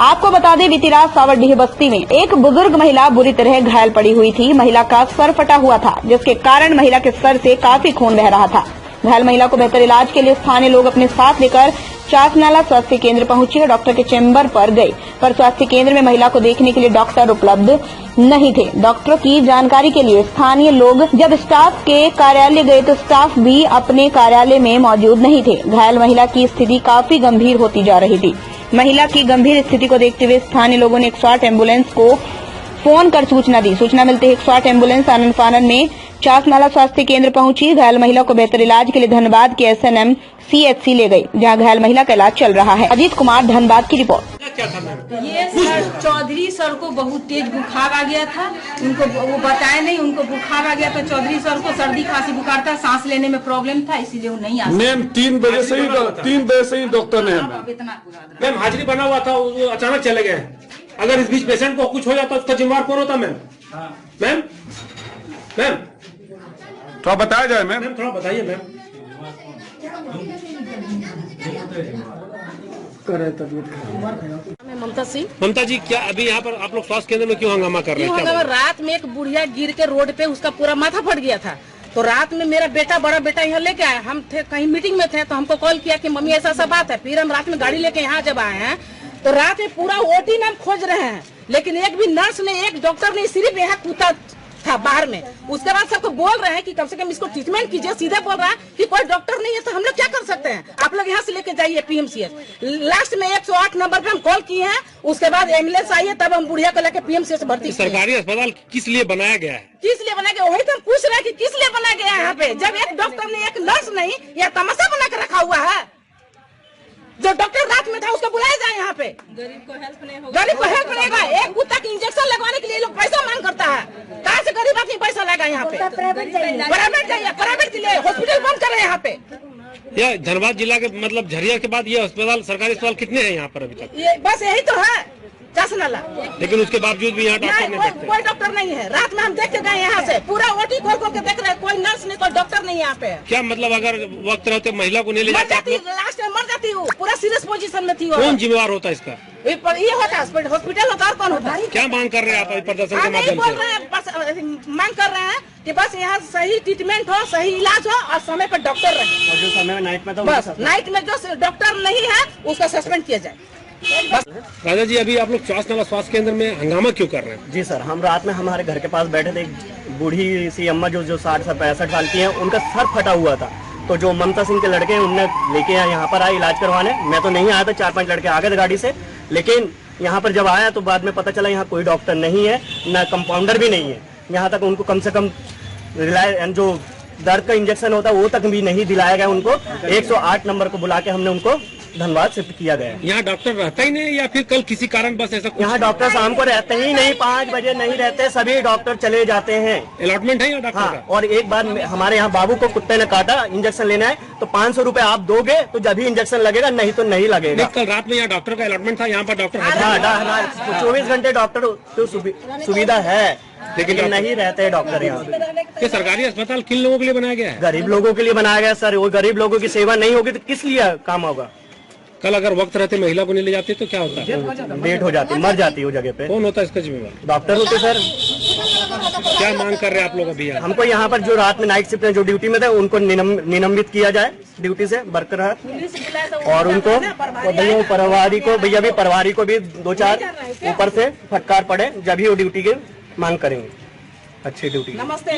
आपको बता दें बीती रात सावरडीह बस्ती में एक बुजुर्ग महिला बुरी तरह घायल पड़ी हुई थी। महिला का सर फटा हुआ था जिसके कारण महिला के सर से काफी खून बह रहा था। घायल महिला को बेहतर इलाज के लिए स्थानीय लोग अपने साथ लेकर चास नाला स्वास्थ्य केंद्र पहुंचे और डॉक्टर के चेंबर पर गए, पर स्वास्थ्य केंद्र में महिला को देखने के लिए डॉक्टर उपलब्ध नहीं थे। डॉक्टरों की जानकारी के लिए स्थानीय लोग जब स्टाफ के कार्यालय गए तो स्टाफ भी अपने कार्यालय में मौजूद नहीं थे। घायल महिला की स्थिति काफी गंभीर होती जा रही थी। महिला की गंभीर स्थिति को देखते हुए स्थानीय लोगों ने 108 एम्बुलेंस को फोन कर सूचना दी। सूचना मिलते ही 108 एम्बुलेंस आनन फानन में चास नाला स्वास्थ्य केंद्र पहुंची। घायल महिला को बेहतर इलाज के लिए धनबाद के SNM CHC ले गई, जहां घायल महिला का इलाज चल रहा है। अजीत कुमार, धनबाद की रिपोर्ट। क्या था मैम? ये सर चौधरी सर को बहुत तेज बुखार आ गया था, उनको वो बताए नहीं, उनको बुखार आ गया तो चौधरी सर को सर्दी खांसी बुखार था, सांस लेने में प्रॉब्लम था, इसीलिए वो नहीं आ मैम 3 बजे से ही डॉक्टर ने मैम हाजिरी बना हुआ था, वो अचानक चले गए। अगर इस बीच पेशेंट को कुछ हो जाता उसका जिम्मेवार कौन होता मैम? मैम मैम थोड़ा बताया जाए मैम। थोड़ा बताइए मैम। ममता सिंह। ममता जी, क्या अभी यहाँ पर आप लोग स्वास्थ्य केंद्र में क्यों हंगामा कर रहे हैं? रात में एक बुढ़िया गिर के रोड पे उसका पूरा माथा फट गया था, तो रात में मेरा बड़ा बेटा यहाँ लेके आया, हम थे कहीं मीटिंग में थे तो हमको कॉल किया कि मम्मी ऐसा ऐसा बात है। फिर हम रात में गाड़ी लेके यहाँ जब आए हैं तो रात में पूरा ओटी में हम खोज रहे हैं, लेकिन एक भी नर्स ने, एक डॉक्टर ने, सिर्फ यहाँ कूता था बाहर में। उसके बाद सबको बोल रहे हैं कि कम से कम इसको ट्रीटमेंट कीजिए, सीधे बोल रहा है कि कोई डॉक्टर नहीं है, तो हम लोग क्या कर सकते हैं? आप लोग यहाँ से लेके जाइए पीएमसीएच। लास्ट में 108 नंबर पे हम कॉल किए हैं, उसके बाद एम्बुलेंस आई है, तब हम बुढ़िया को लेके पीएमसीएच भर्ती। सरकारी अस्पताल किस लिए बनाया गया है? किस लिए बना गया, वही तो हम पूछ रहे हैं कि किस लिए बना गया है यहाँ पे, जब एक डॉक्टर ने, एक नर्स नहीं, यह तमाशा बना के रखा हुआ है। जो डॉक्टर रात में था उसको बुलाया जाए यहाँ पे। गरीब को हेल्प नहीं होगा, गरीब को हेल्प नहीं होगा। एक कुत्ता की इंजेक्शन लगवाने के लिए लोग पैसा मांग करता है, कहाँ से गरीब आदमी पैसा लगा यहाँ पे? प्राइवेट चाहिए, प्राइवेट के लिए हॉस्पिटल बंद कर रहे हैं यहाँ पे। यह धनबाद जिला के मतलब झरिया के बाद ये अस्पताल, सरकारी अस्पताल कितने हैं यहाँ पर अभी तक? ये बस यही तो है, 10 नाला। लेकिन उसके बावजूद भी यहाँ डॉक्टर नहीं बैठते। कोई डॉक्टर नहीं है। रात में हम देख के गए यहाँ से, पूरा ओटी खोल खोल के देख रहे हैं, कोई नर्स नहीं, कोई डॉक्टर नहीं यहाँ पे। क्या मतलब अगर वक्त रहते महिला को नहीं ले जाते? लास्ट में मर जाती हूँ, पूरा सीरियस पोजीशन में थी। कौन जिम्मेवार होता है इसका? ये होता है हॉस्पिटल होता है, कौन होता है? क्या मांग कर रहे हैं आप प्रदर्शन के माध्यम से? मांग कर रहे हैं कि बस यहाँ सही ट्रीटमेंट हो, सही इलाज हो और समय पर डॉक्टर रहे। और जो समय में नाइट में था, बस नाइट में जो डॉक्टर नहीं है उसका सस्पेंड किया जाए। राजा जी, अभी आप लोग चासनाला स्वास्थ्य केंद्र में हंगामा क्यों कर रहे हैं? जी सर, हम रात में हमारे घर के पास बैठे थे, एक बूढ़ी सी अम्मा जो 60 से 65 साल की हैं, उनका सर फटा हुआ था। तो जो ममता सिंह के लड़के हैं उनने लेके यहाँ पर आए इलाज करवाने। मैं तो नहीं आया था, 4-5 लड़के आ गए थे गाड़ी से, लेकिन यहाँ पर जब आया तो बाद में पता चला यहाँ कोई डॉक्टर नहीं है, न कंपाउंडर भी नहीं है। यहाँ तक उनको कम से कम जो दर्द का इंजेक्शन होता है वो तक भी नहीं दिलाया गया उनको। 108 नंबर को बुला के हमने उनको धनबाद शिफ्ट किया गया। यहाँ डॉक्टर रहता ही नहीं या फिर कल किसी कारण बस ऐसा? यहाँ डॉक्टर शाम को रहते ही नहीं, 5 बजे नहीं रहते, सभी डॉक्टर चले जाते हैं। अलॉटमेंट है यहाँ डॉक्टर हाँ, का? और एक बार हमारे यहाँ बाबू को कुत्ते ने काटा, इंजेक्शन लेना है तो 500 रुपए आप दोगे तो जब ही इंजेक्शन लगेगा, नहीं तो नहीं लगेगा। कल रात में यहाँ डॉक्टर का अलॉटमेंट था, यहाँ पर डॉक्टर 24 घंटे डॉक्टर तो सुविधा है, लेकिन नहीं रहते डॉक्टर यहाँ। ये सरकारी अस्पताल किन लोगों के लिए बनाया गया है? गरीब लोगों के लिए बनाया गया सर। वो गरीब लोगों की सेवा नहीं होगी तो किस लिए काम होगा? कल अगर वक्त रहते महिला को नहीं ले जाते तो क्या होता है? डेट हो जाती, मर जाती है वो जगह पे। कौन होता है इसका जिम्मेवार? डॉक्टर होते सर। क्या मांग कर रहे हैं आप लोग अभी? हमको यहाँ पर जो रात में नाइट शिफ्ट में जो ड्यूटी में थे उनको निलंबित किया जाए ड्यूटी से बरकरार, और उनको भैया प्रभारी को भी 2-4 ऊपर से फटकार पड़े, जब ही वो ड्यूटी की मांग करेंगे, अच्छी ड्यूटी। नमस्ते।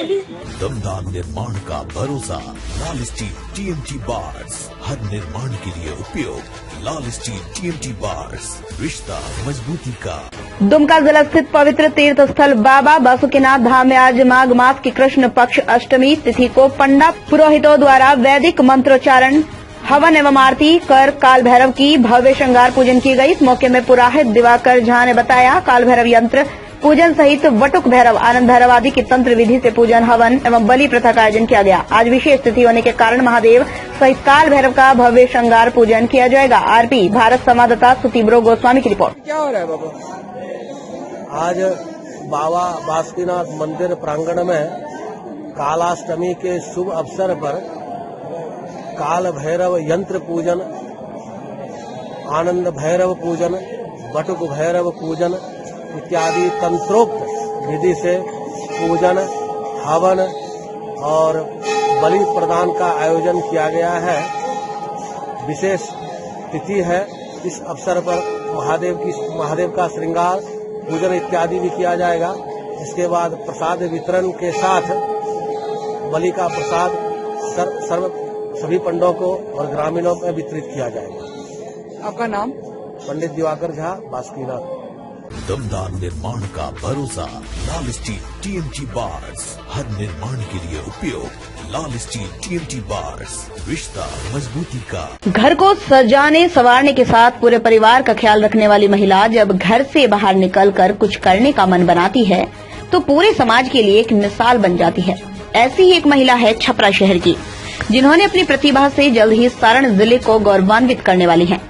दमदार निर्माण का भरोसा, लाल स्टील TMT बार्स, हर निर्माण के लिए उपयोग। लाल स्टील TMT बार्स, रिश्ता मजबूती का। दुमका जिला स्थित पवित्र तीर्थ स्थल बाबा बासुकीनाथ धाम में आज माघ मास की कृष्ण पक्ष अष्टमी तिथि को पंडा पुरोहितों द्वारा वैदिक मंत्रोच्चारण, हवन एवं आरती कर काल भैरव की भव्य श्रृंगार पूजन की गई। इस मौके में पुरोहित दिवाकर झा ने बताया, काल भैरव यंत्र पूजन सहित वटुक भैरव, आनंद भैरव आदि की तंत्र विधि से पूजन, हवन एवं बलि प्रथा का आयोजन किया गया। आज विशेष तिथि होने के कारण महादेव सहित काल भैरव का भव्य श्रृंगार पूजन किया जाएगा। आरपी भारत संवाददाता सुतीब्रो गोस्वामी की रिपोर्ट। क्या हो रहा है बाबा? आज बाबा बासुकीनाथ मंदिर प्रांगण में कालाष्टमी के शुभ अवसर पर काल भैरव यंत्र पूजन, आनंद भैरव पूजन, वटुक भैरव पूजन इत्यादि तंत्रोक्त विधि से पूजन, हवन और बलि प्रदान का आयोजन किया गया है। विशेष तिथि है, इस अवसर पर महादेव का श्रृंगार पूजन इत्यादि भी किया जाएगा। इसके बाद प्रसाद वितरण के साथ बलि का प्रसाद सभी पंडों को और ग्रामीणों में वितरित किया जाएगा। आपका नाम? पंडित दिवाकर झा, बासुकीनाथ। दमदार निर्माण का भरोसा। लाल स्टील TMT बार्स, हर निर्माण के लिए उपयोग। लाल स्टील TMT बार्स, रिश्ता मजबूती का। घर को सजाने संवारने के साथ पूरे परिवार का ख्याल रखने वाली महिला जब घर से बाहर निकलकर कुछ करने का मन बनाती है तो पूरे समाज के लिए एक मिसाल बन जाती है। ऐसी ही एक महिला है छपरा शहर की, जिन्होंने अपनी प्रतिभा से जल्द ही सारण जिले को गौरवान्वित करने वाली हैं।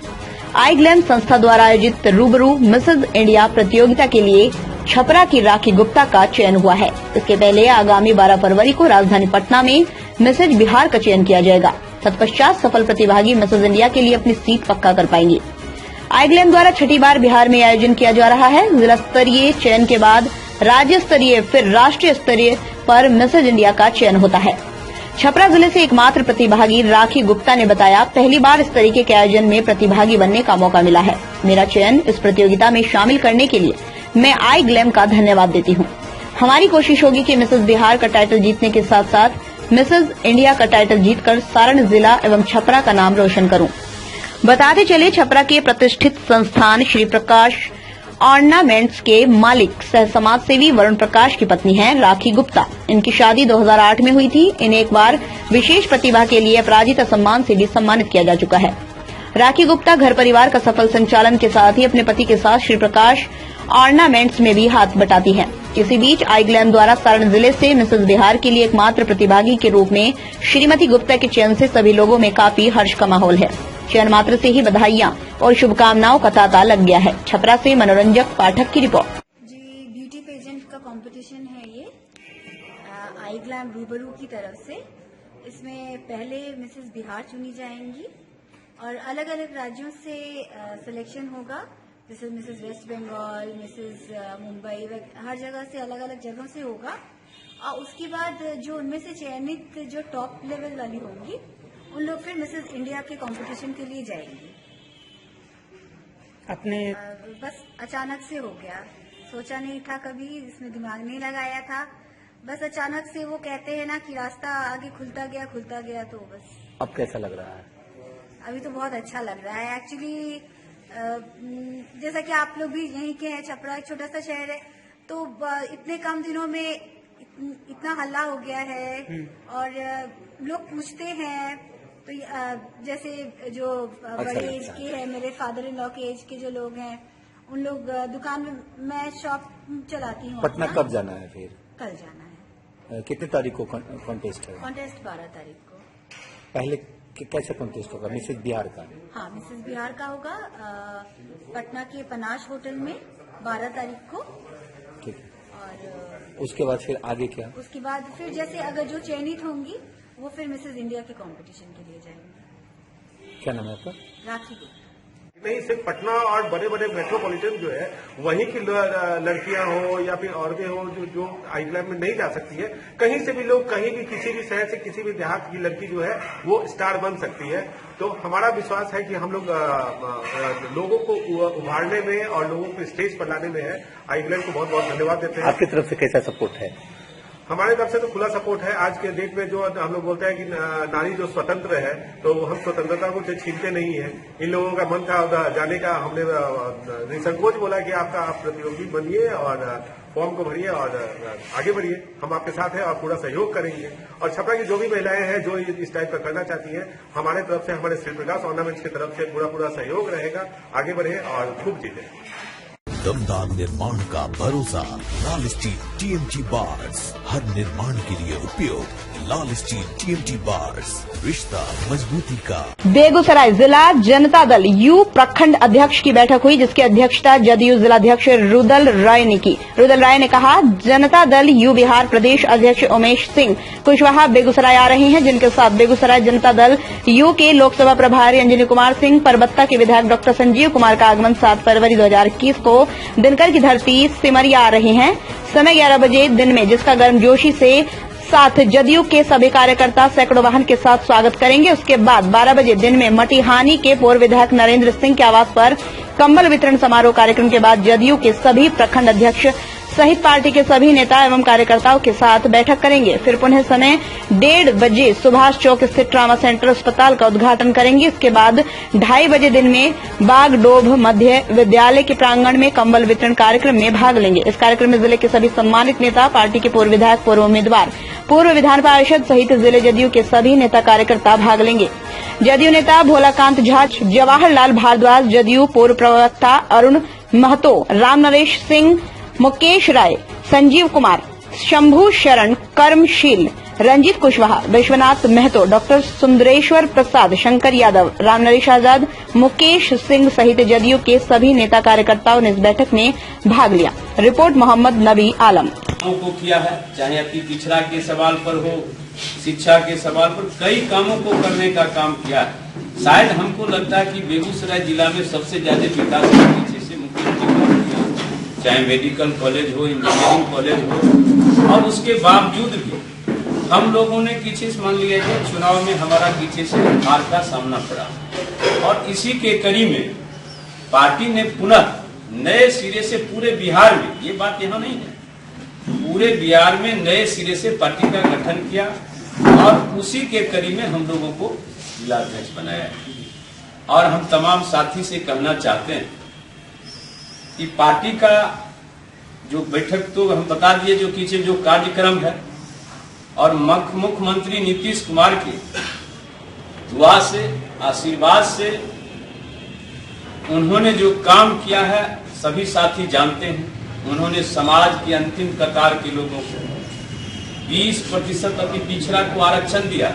आई ग्लैम संस्था द्वारा आयोजित रूबरू मिसेज इंडिया प्रतियोगिता के लिए छपरा की राखी गुप्ता का चयन हुआ है। इसके पहले आगामी 12 फरवरी को राजधानी पटना में मिसेज बिहार का चयन किया जाएगा। तत्पश्चात सफल प्रतिभागी मिसेज इंडिया के लिए अपनी सीट पक्का कर पाएंगे। आई ग्लैम द्वारा छठी बार बिहार में आयोजन किया जा रहा है। जिला स्तरीय चयन के बाद राज्य स्तरीय फिर राष्ट्रीय स्तरीय पर मिसेज इंडिया का चयन होता है। छपरा जिले से एकमात्र प्रतिभागी राखी गुप्ता ने बताया, पहली बार इस तरीके के आयोजन में प्रतिभागी बनने का मौका मिला है। मेरा चयन इस प्रतियोगिता में शामिल करने के लिए मैं आई ग्लैम का धन्यवाद देती हूँ। हमारी कोशिश होगी कि मिसेज बिहार का टाइटल जीतने के साथ साथ मिसेज इंडिया का टाइटल जीतकर सारण जिला एवं छपरा का नाम रोशन करूं। बताते चले, छपरा के प्रतिष्ठित संस्थान श्री प्रकाश ऑर्नामेंट्स के मालिक सह समाज सेवी वरुण प्रकाश की पत्नी हैं राखी गुप्ता। इनकी शादी 2008 में हुई थी। इन्हें एक बार विशेष प्रतिभा के लिए अपराजिता सम्मान से भी सम्मानित किया जा चुका है। राखी गुप्ता घर परिवार का सफल संचालन के साथ ही अपने पति के साथ श्री प्रकाश ऑर्नामेंट्स में भी हाथ बटाती हैं। इसी बीच आई ग्लैम द्वारा सारण जिले से मिसेज बिहार के लिए एकमात्र प्रतिभागी के रूप में श्रीमती गुप्ता के चयन से सभी लोगों में काफी हर्ष का माहौल है। चयन मात्र से ही बधाइयां और शुभकामनाओं का तांता लग गया है। छपरा से मनोरंजक पाठक की रिपोर्ट। जी, ब्यूटी पेजेंट का कंपटीशन है ये आई ग्लैम रूबरू की तरफ से। इसमें पहले मिसेस बिहार चुनी जाएंगी और अलग अलग राज्यों से सिलेक्शन होगा, जैसे मिसेस वेस्ट बंगाल, मिसेस मुंबई, हर जगह से अलग अलग जगहों से होगा। और उसके बाद जो उनमें से चयनित जो टॉप लेवल वाली होंगी उन लोग फिर मिसेस इंडिया के कंपटीशन के लिए जाएंगी। अपने बस अचानक से हो गया, सोचा नहीं था, कभी इसमें दिमाग नहीं लगाया था। बस अचानक से वो कहते हैं ना कि रास्ता आगे खुलता गया तो बस। अब कैसा लग रहा है? अभी तो बहुत अच्छा लग रहा है। एक्चुअली जैसा कि आप लोग भी यहीं के हैं, छपरा एक छोटा सा शहर है, तो इतने कम दिनों में इतना हल्ला हो गया है और लोग पूछते हैं। तो जैसे जो बड़े एज के हैं, मेरे फादर इन लॉ के एज के जो लोग हैं, उन लोग दुकान में, मैं शॉप चलाती हूँ। पटना कब जाना है फिर? कल जाना है। कितने तारीख को कॉन्टेस्ट है? कॉन्टेस्ट 12 तारीख को। पहले कैसे कॉन्टेस्ट होगा? मिसेज बिहार का? हाँ, मिसेज बिहार का होगा पटना के पनाश होटल में 12 तारीख को। ठीक है। और उसके बाद फिर आगे क्या? उसके बाद फिर जैसे अगर जो चयनित होंगी वो फिर मिसेज इंडिया के कंपटीशन के लिए जाएंगे। क्या नाम है आपका? राखी। नहीं, सिर्फ पटना और बड़े बड़े मेट्रोपॉलिटन जो है वहीं की लड़कियां हो या फिर औरतें हो जो आई ग्लैम में नहीं जा सकती है, कहीं से भी लोग, कहीं भी किसी भी शहर से किसी भी देहात की लड़की जो है वो स्टार बन सकती है। तो हमारा विश्वास है कि हम लोग लोगों को उभारने में और लोगों को स्टेज पर लाने में है। आई ग्लैम को बहुत बहुत धन्यवाद देते हैं। आपकी तरफ से कैसा सपोर्ट है? हमारे तरफ से तो खुला सपोर्ट है। आज के डेट में जो हम लोग बोलते हैं कि नारी जो स्वतंत्र है, तो हम स्वतंत्रता को छीनते नहीं है। इन लोगों का मन था जाने का, हमने निसंकोच बोला कि आप प्रतियोगी बनिए और फॉर्म को भरिए और आगे बढ़िए, हम आपके साथ हैं और पूरा सहयोग करेंगे। और छपरा की जो भी महिलाएं हैं जो इस टाइप का करना चाहती हैं, हमारे तरफ से, हमारे श्री प्रकाश ऑर्नामेंट्स की तरफ से पूरा सहयोग रहेगा। आगे बढ़े और खूब जीते। दमदार निर्माण का भरोसा। लाल स्टील TMT बार्स, हर निर्माण के लिए उपयोग। लाल स्टील TMT बार्स, रिश्ता मजबूती का। बेगूसराय जिला जनता दल यू प्रखंड अध्यक्ष की बैठक हुई, जिसकी अध्यक्षता जदयू जिलाध्यक्ष रुदल राय ने की। रुदल राय ने कहा, जनता दल यू बिहार प्रदेश अध्यक्ष उमेश सिंह कुशवाहा बेगूसराय आ रहे हैं, जिनके साथ बेगूसराय जनता दल यू के लोकसभा प्रभारी अंजनी कुमार सिंह, परबत्ता के विधायक डॉक्टर संजीव कुमार का आगमन 7 फरवरी 2021 को दिनकर की धरती सिमरिया आ रहे हैं। समय 11 बजे दिन में, जिसका गर्मजोशी से साथ जदयू के सभी कार्यकर्ता सैकड़ों वाहन के साथ स्वागत करेंगे। उसके बाद 12 बजे दिन में मटिहानी के पूर्व विधायक नरेंद्र सिंह के आवास पर कंबल वितरण समारोह। कार्यक्रम के बाद जदयू के सभी प्रखंड अध्यक्ष सहित पार्टी के सभी नेता एवं कार्यकर्ताओं के साथ बैठक करेंगे। फिर पुनः समय 1:30 बजे सुभाष चौक स्थित ट्रामा सेंटर अस्पताल का उद्घाटन करेंगे। इसके बाद 2:30 बजे दिन में बागडोभ मध्य विद्यालय के प्रांगण में कंबल वितरण कार्यक्रम में भाग लेंगे। इस कार्यक्रम में जिले के सभी सम्मानित नेता, पार्टी के पूर्व विधायक, पूर्व उम्मीदवार, पूर्व विधान पार्षद सहित जिले जदयू के सभी नेता कार्यकर्ता भाग लेंगे। जदयू नेता भोलाकांत झा, जवाहरलाल भारद्वाज, जदयू पूर्व प्रवक्ता अरुण महतो, राम नरेश सिंह, मुकेश राय, संजीव कुमार, शंभू शरण, कर्मशील, रंजीत कुशवाहा, विश्वनाथ महतो, डॉक्टर सुंदरेश्वर प्रसाद, शंकर यादव, राम नरेश आजाद, मुकेश सिंह सहित जदयू के सभी नेता कार्यकर्ताओं ने इस बैठक में भाग लिया। रिपोर्ट मोहम्मद नबी आलम। को किया है, चाहे अति पिछड़ा के सवाल पर हो, शिक्षा के सवाल पर, कई कामों को करने का काम किया है। शायद हमको लगता है कि बेगूसराय जिला में सबसे ज्यादा विकास पीछे से मुख्यमंत्री, चाहे मेडिकल कॉलेज हो, इंजीनियरिंग कॉलेज हो, और उसके बावजूद भी हम लोगों ने पीछे से मान लिया कि चुनाव में हमारा पीछे से हार का सामना पड़ा, और इसी के कड़ी में पार्टी ने पुनः नए सिरे से पूरे बिहार में, ये बात यहाँ नहीं है, पूरे बिहार में नए सिरे से पार्टी का गठन किया, और उसी के कड़ी में हम लोगों को जिलाध्यक्ष बनाया है। और हम तमाम साथी से कहना चाहते हैं कि पार्टी का जो बैठक तो हम बता दिए, जो पीछे जो कार्यक्रम है, और मुख्यमंत्री नीतीश कुमार की दुआ से, आशीर्वाद से उन्होंने जो काम किया है सभी साथी जानते हैं। उन्होंने समाज की अंतिम कतार के लोगों को 20% अति पिछड़ा को आरक्षण दिया,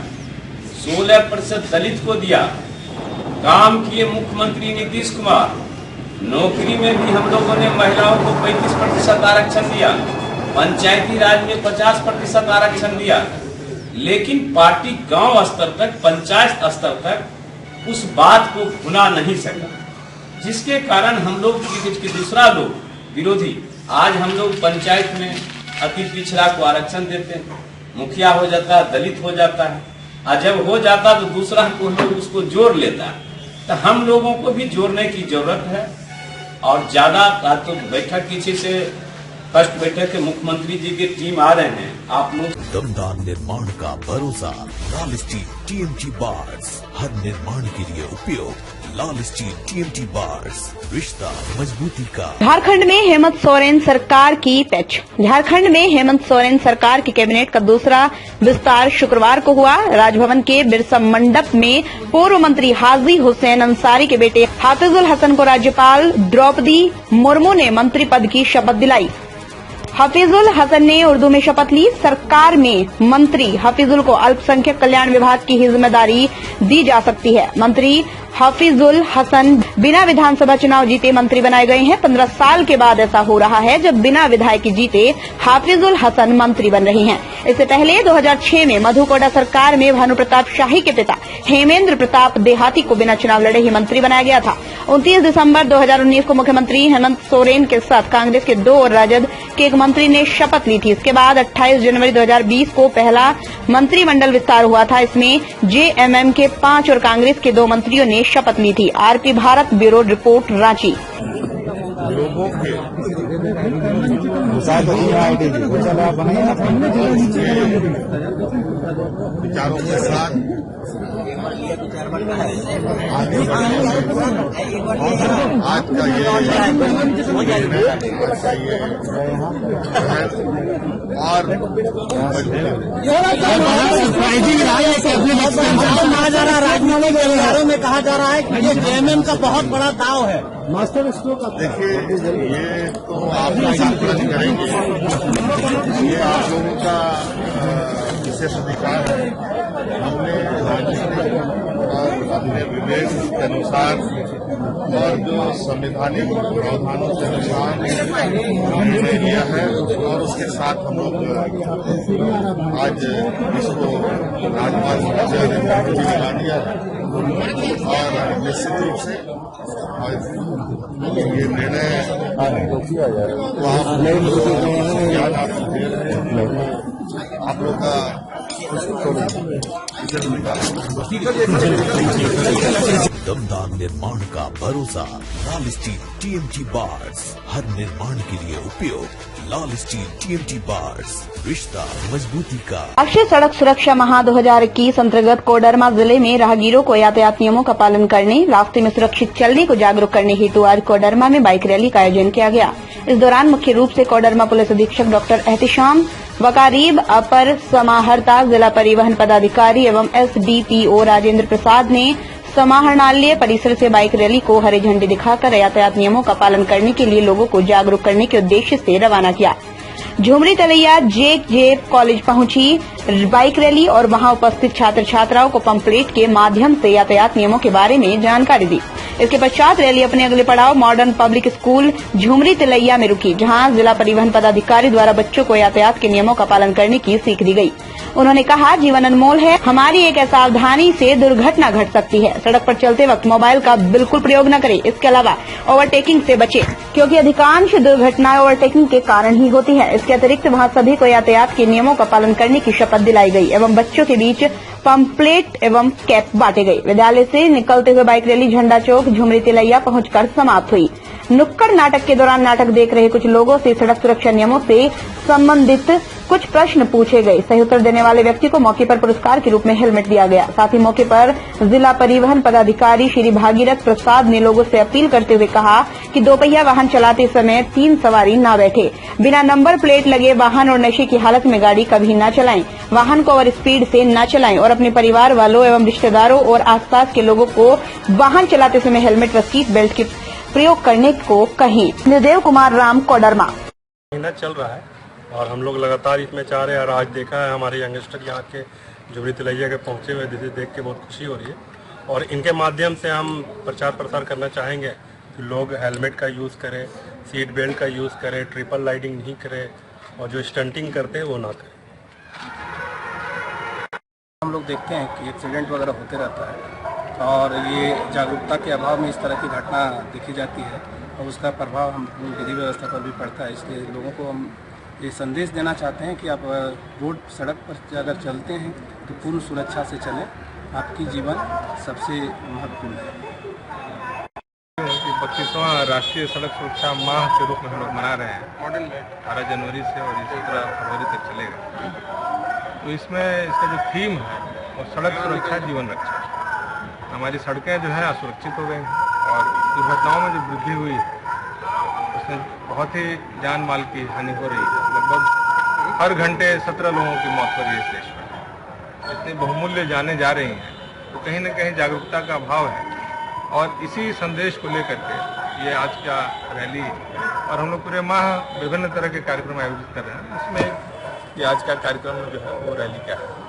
16% दलित को दिया, काम किए मुख्यमंत्री नीतीश कुमार। नौकरी में भी हम लोगों ने महिलाओं को 35% आरक्षण दिया, पंचायती राज में 50% आरक्षण दिया। लेकिन पार्टी गांव स्तर तक, पंचायत स्तर तक उस बात को भुला नहीं सका, जिसके कारण हम लोग की दूसरा लोग विरोधी, आज हम लोग पंचायत में अति पिछड़ा को आरक्षण देते हैं, मुखिया हो जाता है, दलित हो जाता है, और जब हो जाता तो दूसरा को लोग उसको जोड़ लेता है। तो हम लोगों को भी जोड़ने की जरूरत है। और ज्यादा तो बैठक पीछे से फर्स्ट बैठक के मुख्यमंत्री जी की टीम आ रहे हैं, आप लोग। दमदार निर्माण का भरोसा, लाल स्टील टीएमटी बार्स, हर निर्माण के लिए उपयोग। लाल स्टील टीएमटी बार्स, रिश्ता मजबूती का। झारखंड में हेमंत सोरेन सरकार की पैच। झारखंड में हेमंत सोरेन सरकार की कैबिनेट का दूसरा विस्तार शुक्रवार को हुआ। राजभवन के बिरसा मंडप में पूर्व मंत्री हाजी हुसैन अंसारी के बेटे हाफिजुल हसन को राज्यपाल द्रौपदी मुर्मू ने मंत्री पद की शपथ दिलाई। हफीजुल हसन ने उर्दू में शपथ ली। सरकार में मंत्री हफीजुल को अल्पसंख्यक कल्याण विभाग की जिम्मेदारी दी जा सकती है। मंत्री हफीजुल हसन बिना विधानसभा चुनाव जीते मंत्री बनाए गए हैं। 15 साल के बाद ऐसा हो रहा है जब बिना विधायक जीते हाफिजुल हसन मंत्री बन रही हैं। इससे पहले 2006 में मधु कोड़ा सरकार में भानु प्रताप शाही के पिता हेमेंद्र प्रताप देहाती को बिना चुनाव लड़े ही मंत्री बनाया गया था। 29 दिसंबर 2019 को मुख्यमंत्री हेमंत सोरेन के साथ कांग्रेस के 2 और राजद के एक मंत्री ने शपथ ली थी। इसके बाद 28 जनवरी 2020 को पहला मंत्रिमंडल विस्तार हुआ था। इसमें जेएमएम के 5 और कांग्रेस के 2 मंत्रियों ने शपथ ली थी। RP Bharat, bureau report, Ranchi. लोगों के विचारों के साथ आज का ये और राजमहल के व्यवहारों में कहा जा रहा है कि ये जेएमएम का बहुत बड़ा दाव है। मास्टर स्ट्रोक का देखिए, ये तो आप आकलन करेंगे, ये आप लोगों का विशेष अधिकार है। हमने राजनीतिक और अपने विवेक के अनुसार और जो संवैधानिक प्रावधानों के अनुसार निर्णय लिया है, और उसके साथ हम लोग आज इसको राजमार्ग बना दिया है। और निश्चित रूप से ये निर्णय तो आप लोग का दमदार निर्माण का भरोसा, लाल स्टील टीएमटी बार्स, हर निर्माण के लिए उपयोग। लाल स्टील TMT बार्स, रिश्ता मजबूती का। राष्ट्रीय सड़क सुरक्षा माह 2021 अंतर्गत कोडरमा जिले में राहगीरों को यातायात नियमों का पालन करने, रास्ते में सुरक्षित चलने को जागरूक करने हेतु आज कोडरमा में बाइक रैली का आयोजन किया गया। इस दौरान मुख्य रूप से कोडरमा पुलिस अधीक्षक डॉक्टर एहतिशाम वकारीब, अपर समाहर्ता जिला परिवहन पदाधिकारी एवं SDPO राजेंद्र प्रसाद ने समाहरणालय परिसर से बाइक रैली को हरी झंडी दिखाकर यातायात नियमों का पालन करने के लिए लोगों को जागरूक करने के उद्देश्य से रवाना किया। झुमरी तलैया JJ कॉलेज पहुंची बाइक रैली और वहां उपस्थित छात्र छात्राओं को पंपलेट के माध्यम से यातायात नियमों के बारे में जानकारी दी। इसके पश्चात रैली अपने अगले पड़ाव मॉडर्न पब्लिक स्कूल झुमरी तलैया में रुकी, जहां जिला परिवहन पदाधिकारी द्वारा बच्चों को यातायात के नियमों का पालन करने की सीख दी गई। उन्होंने कहा, जीवन अनमोल है, हमारी एक असावधानी से दुर्घटना घट सकती है। सड़क पर चलते वक्त मोबाइल का बिल्कुल प्रयोग न करें। इसके अलावा ओवरटेकिंग से बचें, क्योंकि अधिकांश दुर्घटनाएं ओवरटेकिंग के कारण ही होती है। इसके अतिरिक्त वहां सभी को यातायात के नियमों का पालन करने की शपथ दिलाई गई एवं बच्चों के बीच पंपलेट एवं कैप बांटे गए। विद्यालय से निकलते हुए बाइक रैली झंडा चौक झुमरी तिलैया पहुंचकर समाप्त हुई। नुक्कड़ नाटक के दौरान नाटक देख रहे कुछ लोगों से सड़क सुरक्षा नियमों से संबंधित कुछ प्रश्न पूछे गए। सही उत्तर देने वाले व्यक्ति को मौके पर पुरस्कार के रूप में हेलमेट दिया गया। साथ ही मौके पर जिला परिवहन पदाधिकारी श्री भागीरथ प्रसाद ने लोगों से अपील करते हुए कहा कि दोपहिया वाहन चलाते समय 3 सवारी न बैठे, बिना नंबर प्लेट लगे वाहन और नशे की हालत में गाड़ी कभी न चलाएं, वाहन को ओवर स्पीड से न चलाएं और अपने परिवार वालों एवं रिश्तेदारों और आसपास के लोगों को वाहन चलाते समय हेलमेट व सीट बेल्ट के प्रयोग करने को कहें। निर्देव कुमार राम, कोडरमा। महीना चल रहा है और हम लोग लगातार इसमें चाह रहे हैं और आज देखा है हमारे यंगस्टर यहाँ के झुमरी तिलैया के पहुँचे हुए, जिसे देख के बहुत खुशी हो रही है। और इनके माध्यम से हम प्रचार प्रसार करना चाहेंगे कि लोग हेलमेट का यूज़ करें, सीट बेल्ट का यूज़ करें, ट्रिपल राइडिंग नहीं करें और जो स्टंटिंग करते हैं वो ना करें। हम लोग देखते हैं कि एक्सीडेंट वगैरह होते रहता है और ये जागरूकता के अभाव में इस तरह की घटना देखी जाती है और उसका प्रभाव हम विधि व्यवस्था पर भी पड़ता है। इसलिए लोगों को हम ये संदेश देना चाहते हैं कि आप रोड सड़क पर अगर चलते हैं तो पूर्ण सुरक्षा से चलें, आपकी जीवन सबसे महत्वपूर्ण है। 25वां राष्ट्रीय सड़क सुरक्षा माह के रूप में हम लोग मना रहे हैं 18 जनवरी से और ये 17 फरवरी तक चलेगा। तो इसमें इसका जो थीम है वो सड़क सुरक्षा जीवन रक्षा। हमारी सड़कें जो है असुरक्षित हो गई हैं और दुर्घटनाओं में जो वृद्धि हुई है उसमें बहुत ही जान माल की हानि हो रही है। लगभग हर घंटे 17 लोगों की मौत हो रही है इस देश में। इतनी बहुमूल्य जानें जा रही हैं तो कहीं न कहीं जागरूकता का अभाव है और इसी संदेश को लेकर के ये आज का रैली और हम लोग पूरे माह विभिन्न तरह के कार्यक्रम आयोजित कर रहे हैं। इसमें ये आज का कार्यक्रम जो है वो रैली का है।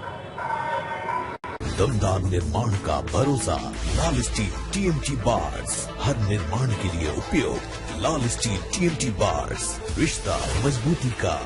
दमदार निर्माण का भरोसा, लाल स्टील TMT बार्स, हर निर्माण के लिए उपयोग। लाल स्टील TMT बार्स, रिश्ता मजबूती का।